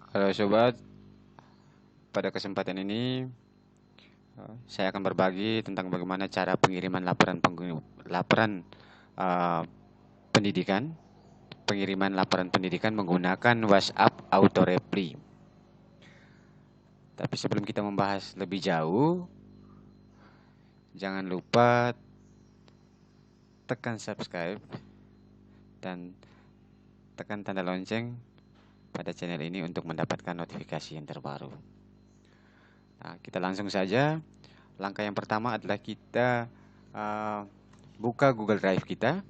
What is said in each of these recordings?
Halo sobat, pada kesempatan ini saya akan berbagi tentang bagaimana cara pengiriman laporan eh, pendidikan, pengiriman laporan pendidikan menggunakan WhatsApp Auto Reply. Tapi sebelum kita membahas lebih jauh, jangan lupa tekan subscribe dan tekan tanda lonceng pada channel ini untuk mendapatkan notifikasi yang terbaru. Nah, kita langsung saja. Langkah yang pertama adalah kita uh, buka Google Drive kita.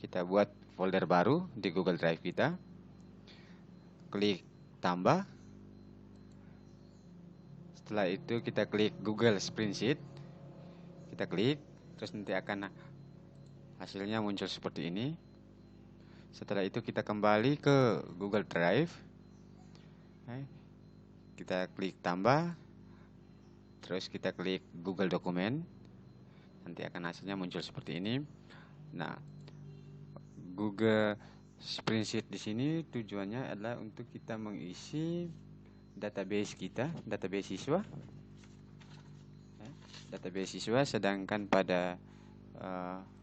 Kita buat folder baru di Google Drive kita. Klik tambah. Setelah itu kita klik Google Spreadsheet. Kita klik, terus nanti akan hasilnya muncul seperti ini. Setelah itu kita kembali ke Google Drive. Kita klik tambah. Terus kita klik Google Dokumen. Nanti akan hasilnya muncul seperti ini. Nah, Google Spreadsheet di sini tujuannya adalah untuk kita mengisi database kita, database siswa. Database siswa, sedangkan pada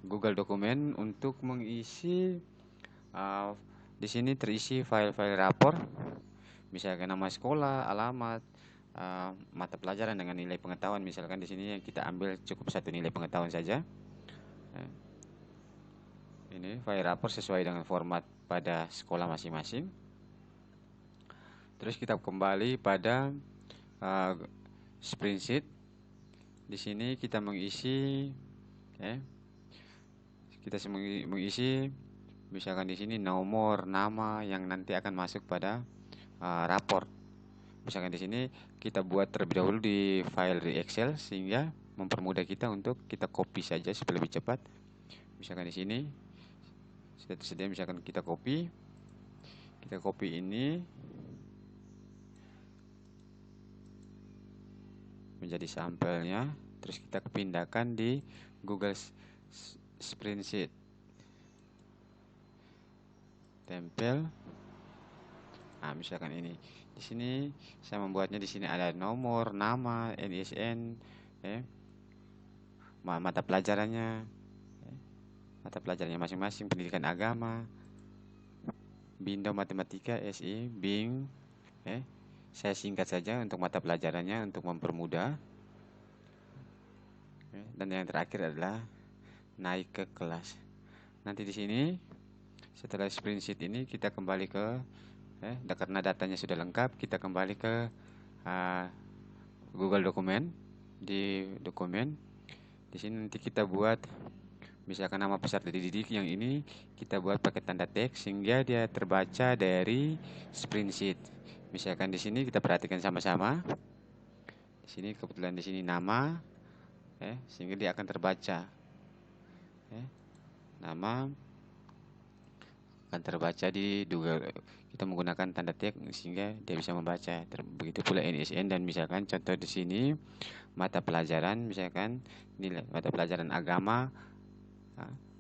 Google Dokumen untuk mengisi di sini terisi file-file rapor, misalkan nama sekolah, alamat, mata pelajaran dengan nilai pengetahuan. Misalkan di sini yang kita ambil cukup satu nilai pengetahuan saja. Ini file rapor sesuai dengan format pada sekolah masing-masing. Terus kita kembali pada Spreadsheet. Di sini kita mengisi, kita mengisi, misalkan di sini nomor, nama yang nanti akan masuk pada rapor. Misalkan di sini kita buat terlebih dahulu di file di Excel sehingga mempermudah kita untuk kita copy saja supaya lebih cepat. Misalkan di sini sudah tersedia, misalkan kita copy ini menjadi sampelnya, terus kita pindahkan di Google Spreadsheet. Tempel. Nah, misalkan ini. Di sini saya membuatnya, di sini ada nomor, nama, NISN, mata pelajarannya, masing-masing, pendidikan agama, Bindo Matematika, SI, Bing. Saya singkat saja untuk mata pelajarannya untuk mempermudah. Dan yang terakhir adalah naik ke kelas. Nanti di sini setelah spreadsheet ini kita kembali ke karena datanya sudah lengkap, kita kembali ke Google Dokumen. Di dokumen di sini nanti kita buat, misalkan nama peserta didik yang ini kita buat pakai tanda teks sehingga dia terbaca dari spreadsheet. Misalkan di sini kita perhatikan sama-sama. Di sini kebetulan di sini nama, sehingga dia akan terbaca. Nama akan terbaca di Google. Kita menggunakan tanda teks sehingga dia bisa membaca. Begitu pula NISN, dan misalkan contoh di sini mata pelajaran, misalkan nilai mata pelajaran agama.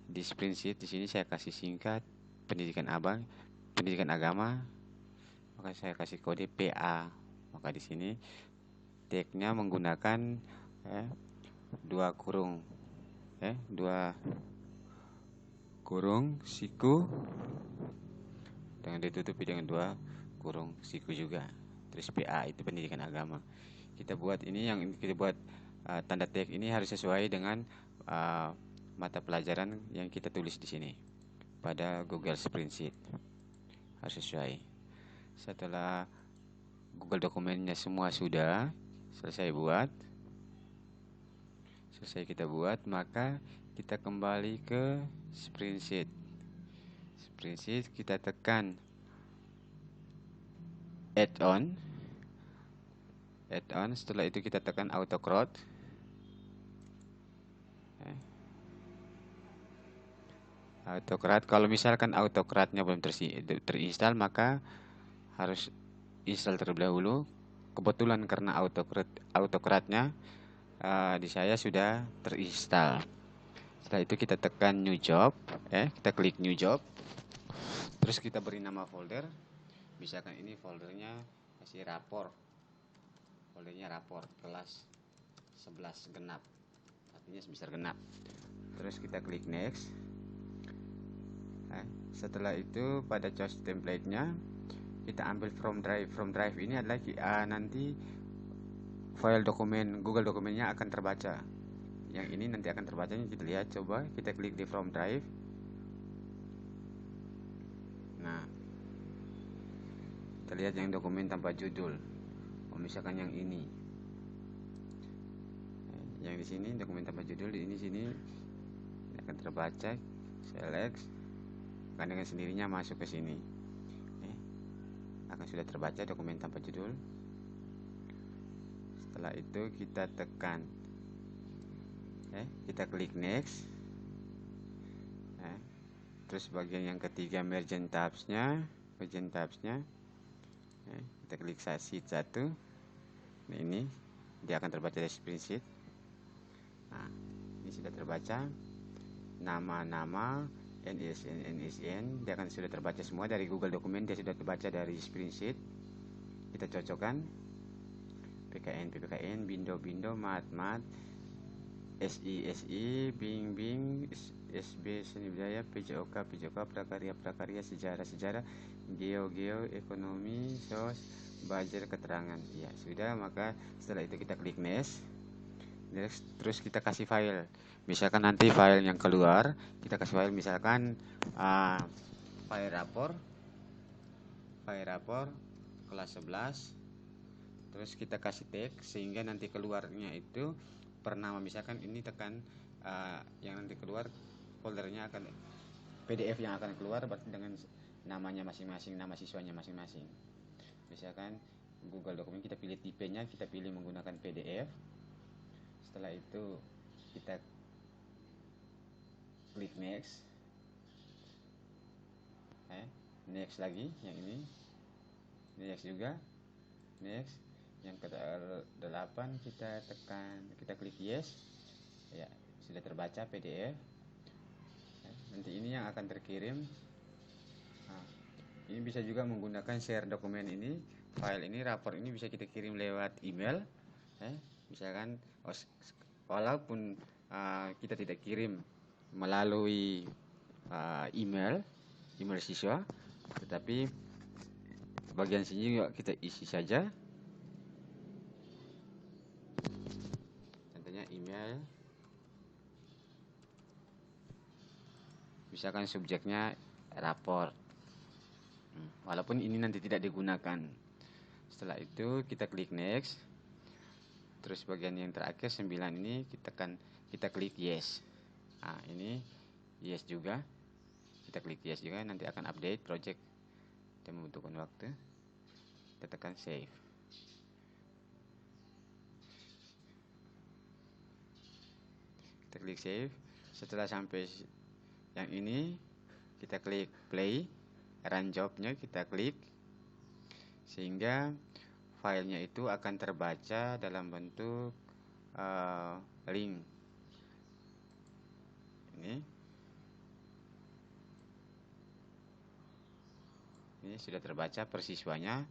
Di spreadsheet di sini saya kasih singkat pendidikan agama, maka saya kasih kode PA. Maka di sini tagnya menggunakan dua kurung siku dengan ditutupi dengan dua kurung siku juga. Terus PA itu pendidikan agama. Kita buat ini, yang kita buat tanda tag ini harus sesuai dengan mata pelajaran yang kita tulis di sini pada Google Spreadsheet, harus sesuai. Setelah Google Dokumennya semua sudah selesai kita buat, maka kita kembali ke Spreadsheet. Kita tekan add-on. Setelah itu kita tekan autocrot. Kalau misalkan autocratnya belum terinstall, maka harus install terlebih dahulu. Kebetulan karena autocratnya di saya sudah terinstall. Setelah itu kita tekan new job, kita klik new job. Terus kita beri nama folder. Misalkan ini foldernya kasih rapor, foldernya rapor kelas 11 genap, artinya semester genap. Terus kita klik next. Setelah itu pada choose template-nya kita ambil from drive. From drive ini adalah nanti file dokumen Google dokumennya akan terbaca. Yang ini nanti akan terbacanya, kita lihat, coba kita klik di from drive. Nah, kita lihat yang dokumen tanpa judul. Misalkan yang ini, yang di sini dokumen tanpa judul, ini sini akan terbaca. Select, akan dengan sendirinya masuk ke sini. Akan sudah terbaca dokumen tanpa judul. Setelah itu kita tekan, kita klik next. Terus bagian yang ketiga mergent tabsnya, kita klik sheet 1. Nah, ini dia akan terbaca dari spreadsheet. Nah, ini sudah terbaca. Nama-nama, NSN dia akan sudah terbaca semua dari Google dokumen, dia sudah terbaca dari spreadsheet. Kita cocokkan PPKN, Bindo, Mat, SI, Bing, SB Seni Budaya, PJOK, Prakarya, Sejarah, Geo, Ekonomi, SOS, Budget, Keterangan. Ya, sudah, maka setelah itu kita klik next. Terus kita kasih file. Misalkan nanti file yang keluar, kita kasih file, misalkan file rapor kelas 11. Terus kita kasih tag sehingga nanti keluarnya itu pernama, misalkan ini tekan yang nanti keluar foldernya akan PDF yang akan keluar dengan namanya masing-masing, nama siswanya masing-masing. Misalkan Google dokumen, kita pilih tipenya, kita pilih menggunakan PDF. Setelah itu kita klik next. Next lagi, yang ini next juga, next. Yang ke-8 kita tekan, kita klik yes. Ya, sudah terbaca PDF. Nanti ini yang akan terkirim. Ini bisa juga menggunakan share dokumen ini, file ini, rapor ini bisa kita kirim lewat email. Misalkan walaupun kita tidak kirim melalui email siswa, tetapi bagian sini juga kita isi saja. Contohnya email, misalkan subjeknya rapor, walaupun ini nanti tidak digunakan. Setelah itu kita klik next. Terus bagian yang terakhir 9 ini kita klik yes. Ini yes juga, kita klik yes juga, nanti akan update project dan membutuhkan waktu. Kita tekan save. Kita klik save. Setelah sampai yang ini, kita klik play, run jobnya kita klik, sehingga filenya itu akan terbaca dalam bentuk link. Ini sudah terbaca per siswanya.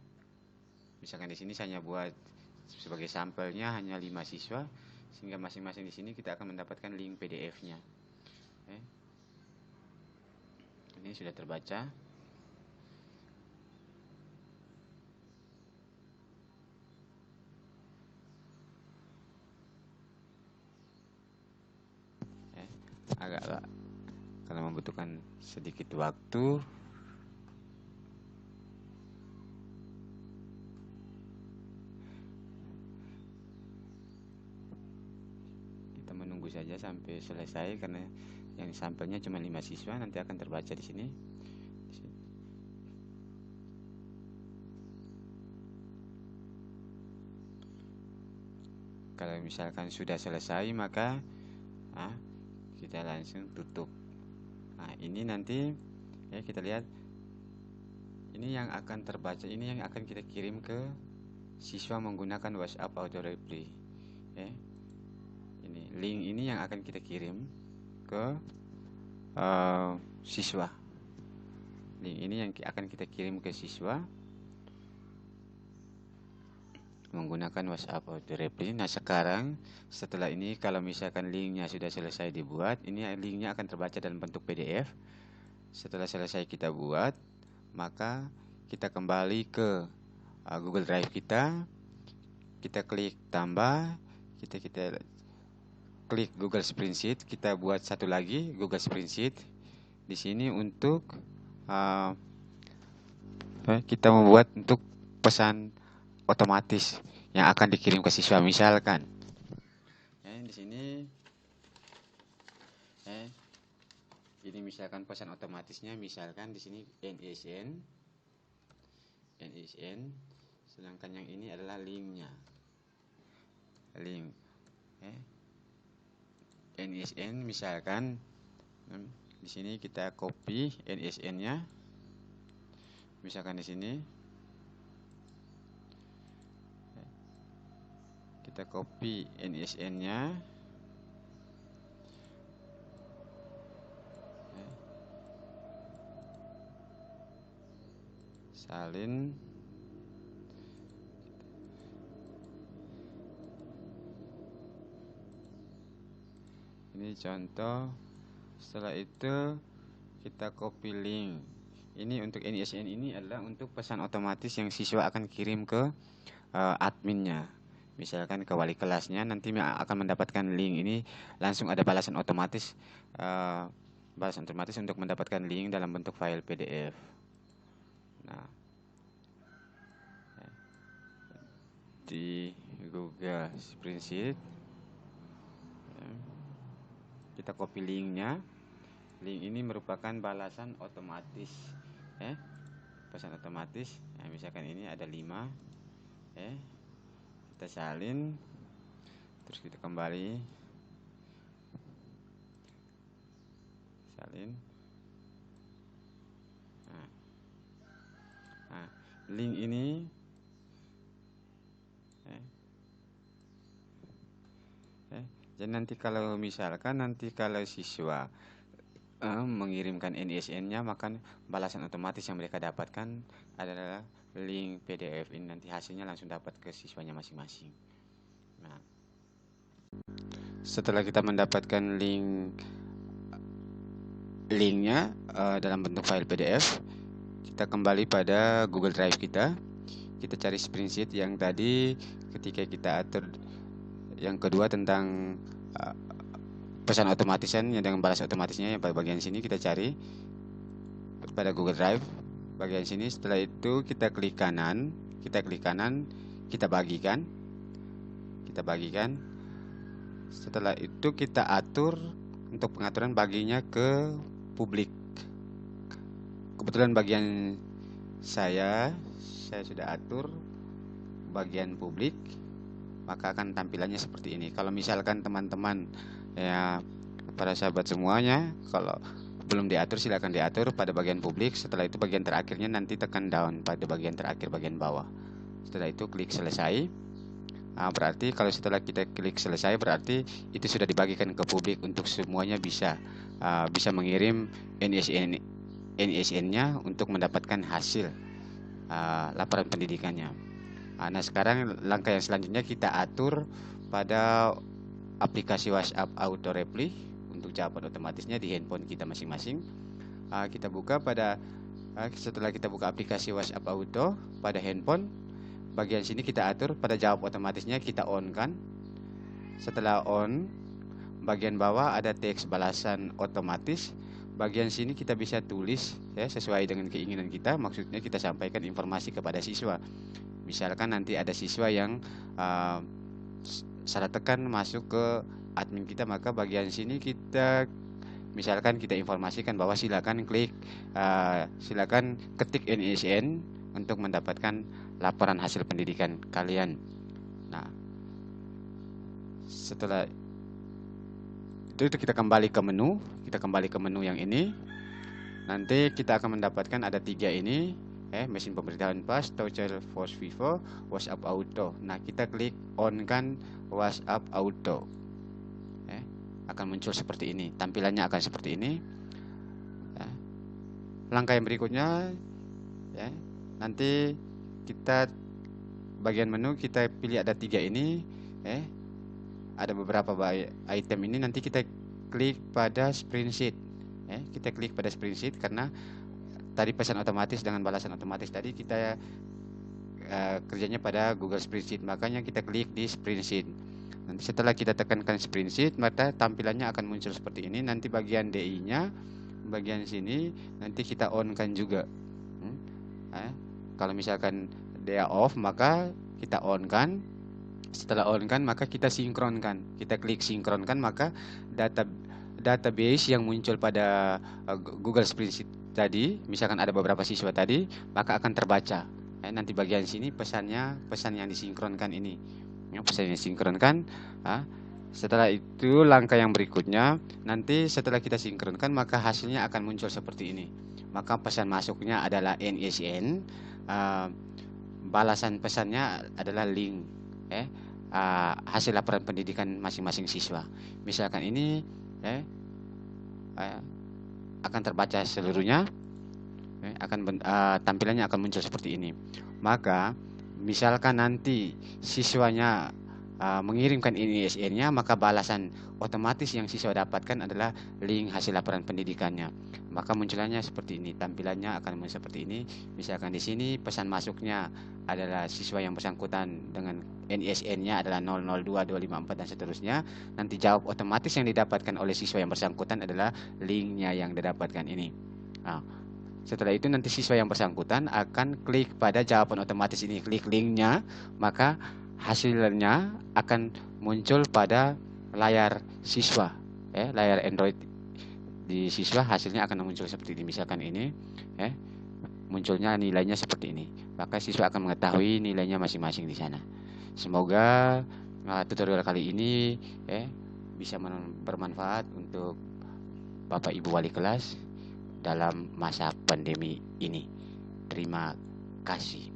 Misalkan di sini saya buat sebagai sampelnya hanya 5 siswa, sehingga masing-masing di sini kita akan mendapatkan link PDF-nya. Ini sudah terbaca. Agak kalau membutuhkan sedikit waktu. Kita menunggu saja sampai selesai, karena yang sampelnya cuma 5 siswa, nanti akan terbaca di sini. Kalau misalkan sudah selesai, maka kita langsung tutup. Ini nanti kita lihat, ini yang akan terbaca, ini yang akan kita kirim ke siswa menggunakan WhatsApp auto reply. Ini link ini yang akan kita kirim ke siswa. Link ini yang akan kita kirim ke siswa. menggunakan WhatsApp Auto Reply. Nah, sekarang setelah ini kalau misalkan linknya sudah selesai dibuat, ini linknya akan terbaca dalam bentuk PDF. Setelah selesai kita buat, maka kita kembali ke Google Drive kita klik tambah, kita klik Google Spreadsheet, kita buat satu lagi Google Spreadsheet. Di sini untuk kita membuat untuk pesan otomatis yang akan dikirim ke siswa, misalkan di sini ini misalkan pesan otomatisnya, misalkan di sini NSN, sedangkan yang ini adalah linknya, link NSN. Misalkan di sini kita copy NSN-nya, misalkan di sini kita copy NSN-nya, salin, ini contoh. Setelah itu kita copy link. Ini untuk NSN, ini adalah untuk pesan otomatis yang siswa akan kirim ke adminnya, misalkan ke wali kelasnya, nanti akan mendapatkan link ini, langsung ada balasan otomatis untuk mendapatkan link dalam bentuk file PDF. Nah, di Google Spreadsheet kita copy linknya. Link ini merupakan balasan otomatis, pesan otomatis. Nah, misalkan ini ada 5, kita salin, terus kita kembali salin. Nah, link ini jadi nanti kalau misalkan kalau siswa mengirimkan NSN-nya, maka balasan otomatis yang mereka dapatkan adalah link PDF ini, nanti hasilnya langsung dapat ke siswanya masing-masing. Nah, setelah kita mendapatkan linknya dalam bentuk file PDF, kita kembali pada Google Drive kita cari spreadsheet yang tadi ketika kita atur. Yang kedua tentang pesan otomatisan yang dengan balas otomatisnya, yang pada bagian sini kita cari pada Google Drive bagian sini. Setelah itu kita klik kanan, kita bagikan. Setelah itu kita atur untuk pengaturan baginya ke publik. Kebetulan bagian saya sudah atur bagian publik, maka akan tampilannya seperti ini. Kalau misalkan teman-teman para sahabat semuanya, kalau belum diatur silakan diatur pada bagian publik. Setelah itu bagian terakhirnya nanti tekan down pada bagian terakhir, bagian bawah. Setelah itu klik selesai. Berarti kalau setelah kita klik selesai, berarti itu sudah dibagikan ke publik untuk semuanya bisa mengirim NSN-nya untuk mendapatkan hasil laporan pendidikannya. Nah, sekarang langkah yang selanjutnya kita atur pada aplikasi WhatsApp Auto Reply untuk jawaban otomatisnya di handphone kita masing-masing. Kita buka setelah kita buka aplikasi WhatsApp Auto pada handphone, bagian sini kita atur pada jawab otomatisnya kita on kan. Setelah on, bagian bawah ada teks balasan otomatis. Bagian sini kita bisa tulis sesuai dengan keinginan kita, maksudnya kita sampaikan informasi kepada siswa. Misalkan nanti ada siswa yang salah tekan masuk ke admin kita, maka bagian sini kita misalkan kita informasikan bahwa silakan ketik NSN untuk mendapatkan laporan hasil pendidikan kalian. Nah, setelah itu kita kembali ke menu, yang ini. Nanti kita akan mendapatkan ada 3 ini. Mesin pemberitahuan PAS, Toucher Force Vivo, WhatsApp Auto. Nah, kita klik on kan WhatsApp Auto. Akan muncul seperti ini. Tampilannya akan seperti ini. Langkah yang berikutnya nanti kita bagian menu kita pilih ada 3 ini, ada beberapa item ini, nanti kita klik pada spreadsheet. Kita klik pada spreadsheet karena tadi pesan otomatis dengan balasan otomatis tadi kita kerjanya pada Google Spreadsheet, makanya kita klik di spreadsheet. Nanti setelah kita tekankan spreadsheet, maka tampilannya akan muncul seperti ini. Nanti bagian DI-nya, bagian sini nanti kita on kan juga. Kalau misalkan dia off, maka kita on kan. Setelah on kan, maka kita sinkronkan. Kita klik sinkronkan, maka database yang muncul pada Google Spreadsheet tadi, misalkan ada beberapa siswa tadi, maka akan terbaca. Nanti bagian sini pesan yang disinkronkan ini. Pesan yang disinkronkan. Setelah itu langkah yang berikutnya, nanti setelah kita sinkronkan, maka hasilnya akan muncul seperti ini. Maka pesan masuknya adalah NSN, balasan pesannya adalah link, hasil laporan pendidikan masing-masing siswa. Misalkan ini akan terbaca seluruhnya, tampilannya akan muncul seperti ini. Maka misalkan nanti siswanya mengirimkan NISN-nya, maka balasan otomatis yang siswa dapatkan adalah link hasil laporan pendidikannya. Maka munculannya seperti ini, tampilannya akan muncul seperti ini. Misalkan di sini pesan masuknya adalah siswa yang bersangkutan dengan NISN-nya adalah 002254 dan seterusnya. Nanti jawab otomatis yang didapatkan oleh siswa yang bersangkutan adalah linknya yang didapatkan ini. Setelah itu nanti siswa yang bersangkutan akan klik pada jawaban otomatis ini, klik linknya, maka hasilnya akan muncul pada layar siswa, layar Android di siswa, hasilnya akan muncul seperti ini. Misalkan ini, munculnya nilainya seperti ini, maka siswa akan mengetahui nilainya masing-masing di sana. Semoga tutorial kali ini bisa bermanfaat untuk Bapak Ibu wali kelas dalam masa pandemi ini. Terima kasih.